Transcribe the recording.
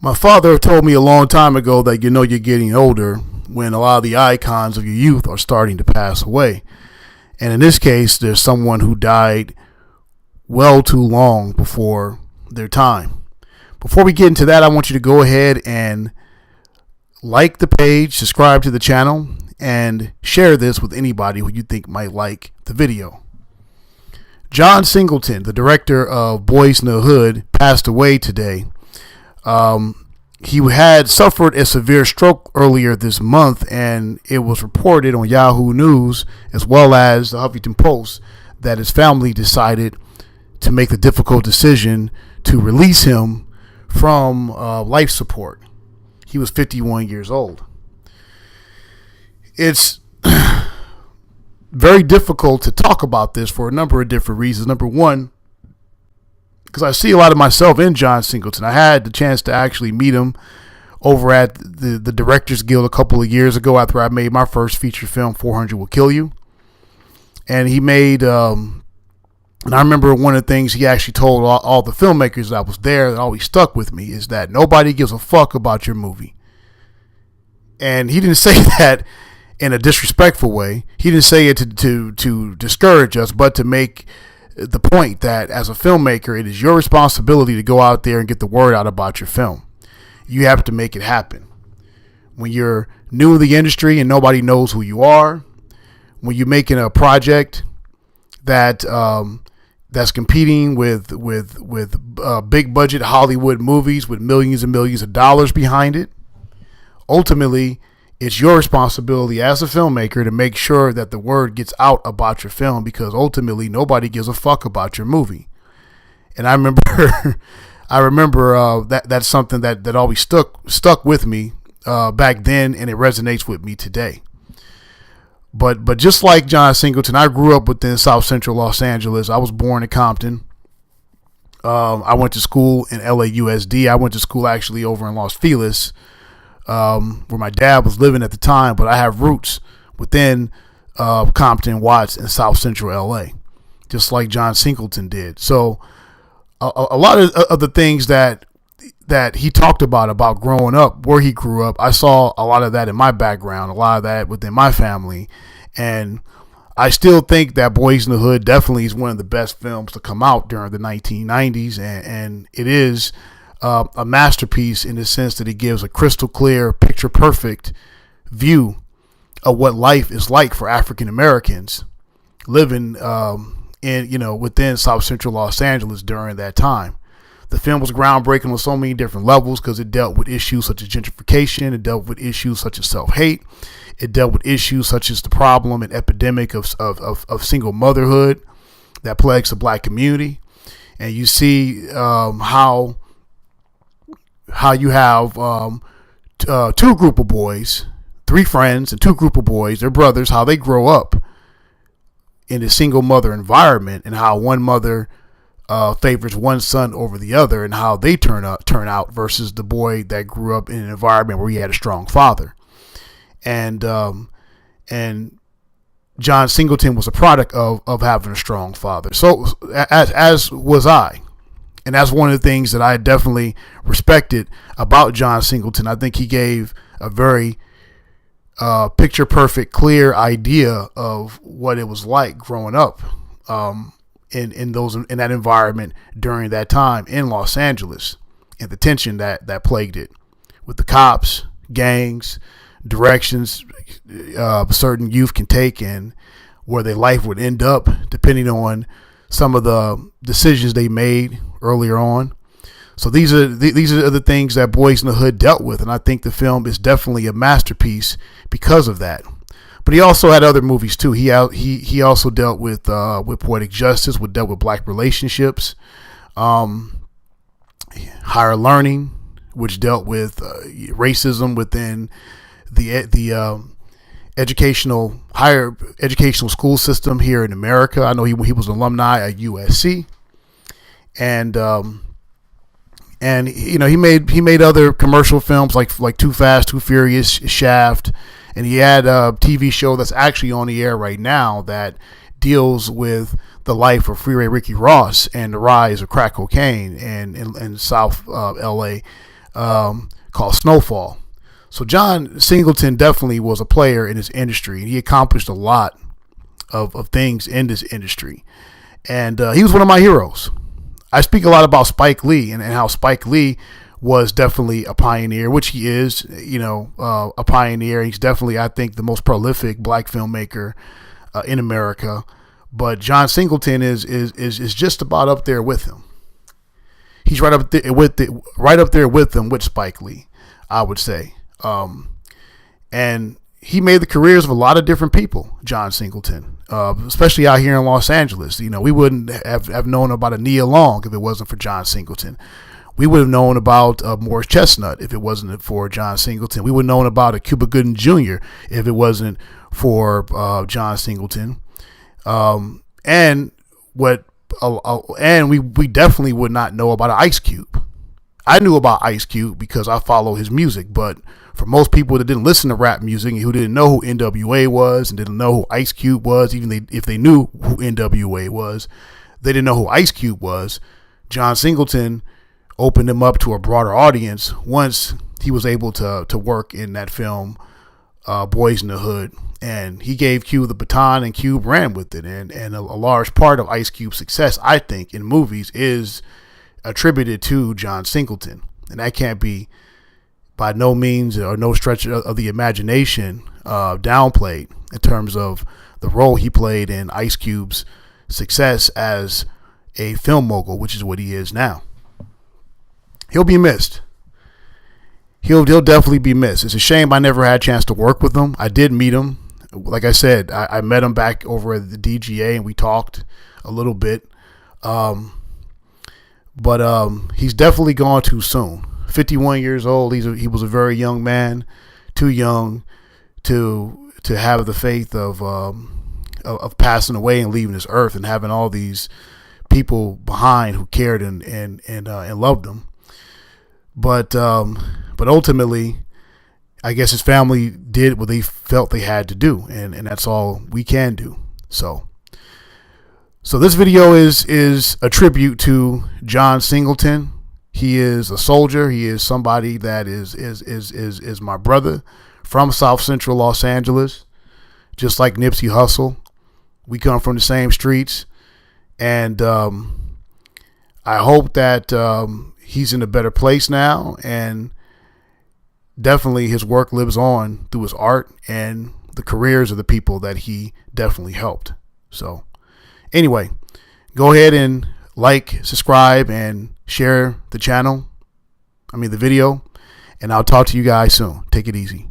My father told me a long time ago that you know you're getting older when a lot of the icons of your youth are starting to pass away. And in this case, there's someone who died well too long before their time. Before we get into that, I want you to go ahead and like the page, subscribe to the channel, and share this with anybody who you think might like the video. John Singleton, the director of Boyz N the Hood, passed away today. He had suffered a severe stroke earlier this month, and it was reported on Yahoo News as well as the Huffington Post that his family decided to make the difficult decision to release him from life support. He was 51 years old. It's very difficult to talk about this for a number of different reasons. Number one, because I see a lot of myself in John Singleton. I had the chance to actually meet him over at the Directors Guild a couple of years ago after I made my first feature film, 400 Will Kill You. And he made, and I remember one of the things he actually told all the filmmakers that was there that always stuck with me is that nobody gives a fuck about your movie. And he didn't say that in a disrespectful way. He didn't say it to discourage us, but to make the point that as a filmmaker, it is your responsibility to go out there and get the word out about your film. You have to make it happen. When you're new in the industry and nobody knows who you are, when you're making a project that that's competing with big budget Hollywood movies with millions and millions of dollars behind it, ultimately, it's your responsibility as a filmmaker to make sure that the word gets out about your film, because ultimately nobody gives a fuck about your movie. And I remember, that's something that always stuck with me back then, and it resonates with me today. But just like John Singleton, I grew up within South Central Los Angeles. I was born in Compton. I went to school in LAUSD. I went to school actually over in Los Feliz, where my dad was living at the time, but I have roots within Compton, Watts, and South Central LA, just like John Singleton did. So a lot of the things that he talked about growing up, where he grew up, I saw a lot of that in my background, a lot of that within my family. And I still think that Boyz N the Hood definitely is one of the best films to come out during the 1990s. And it is a masterpiece in the sense that it gives a crystal clear, picture perfect view of what life is like for African Americans living within South Central Los Angeles during that time. The film was groundbreaking on so many different levels because it dealt with issues such as gentrification. It dealt with issues such as self-hate. It dealt with issues such as the problem and epidemic of single motherhood that plagues the black community. And you see how you have two group of boys, three friends and two group of boys, they're brothers, how they grow up in a single mother environment, and how one mother favors one son over the other, and how they turn out versus the boy that grew up in an environment where he had a strong father. And John Singleton was a product of having a strong father. So as was I. And that's one of the things that I definitely respected about John Singleton. I think he gave a very picture perfect, clear idea of what it was like growing up in that environment during that time in Los Angeles, and the tension that plagued it with the cops, gangs, directions certain youth can take, and where their life would end up depending on some of the decisions they made earlier on. So these are the things that Boyz N the Hood dealt with, and I think the film is definitely a masterpiece because of that. But he also had other movies too. He also dealt with poetic justice, dealt with black relationships, higher learning, which dealt with racism within the higher educational school system here in America. I know he was an alumni at USC, and he made other commercial films like Too Fast, Too Furious, Shaft, and he had a TV show that's actually on the air right now that deals with the life of Freeway Ricky Ross and the rise of crack cocaine in South LA called Snowfall. So John Singleton definitely was a player in his industry. He accomplished a lot of things in this industry. And he was one of my heroes. I speak a lot about Spike Lee and how Spike Lee was definitely a pioneer, which he is, a pioneer. He's definitely, I think, the most prolific black filmmaker in America. But John Singleton is just about up there with him. He's right up there with him with Spike Lee, I would say. And he made the careers of a lot of different people, John Singleton, especially out here in Los Angeles. We wouldn't have known about a Nia Long if it wasn't for John Singleton. We would have known about Morris Chestnut if it wasn't for John Singleton. We would have known about a Cuba Gooding Jr. if it wasn't for John Singleton. And we definitely would not know about Ice Cube. I knew about Ice Cube because I follow his music, but for most people that didn't listen to rap music and who didn't know who NWA was and didn't know who Ice Cube was, even if they knew who NWA was, they didn't know who Ice Cube was. John Singleton opened him up to a broader audience once he was able to work in that film, Boyz N the Hood. And he gave Cube the baton and Cube ran with it. And a large part of Ice Cube's success, I think, in movies is attributed to John Singleton. And that can't be by no means or no stretch of the imagination downplayed in terms of the role he played in Ice Cube's success as a film mogul, which is what he is now. He'll be missed. He'll definitely be missed. It's a shame I never had a chance to work with him. I did meet him. Like I said, I met him back over at the DGA and we talked a little bit. But he's definitely gone too soon. 51 years old. He was a very young man, too young to have the faith of passing away and leaving this earth and having all these people behind who cared and loved him. But ultimately, I guess his family did what they felt they had to do, and that's all we can do. So this video is a tribute to John Singleton. He is a soldier. He is somebody that is my brother from South Central Los Angeles, just like Nipsey Hussle. We come from the same streets, and I hope that he's in a better place now, and definitely his work lives on through his art and the careers of the people that he definitely helped. So anyway, go ahead and like, subscribe, and share the video, and I'll talk to you guys soon. Take it easy.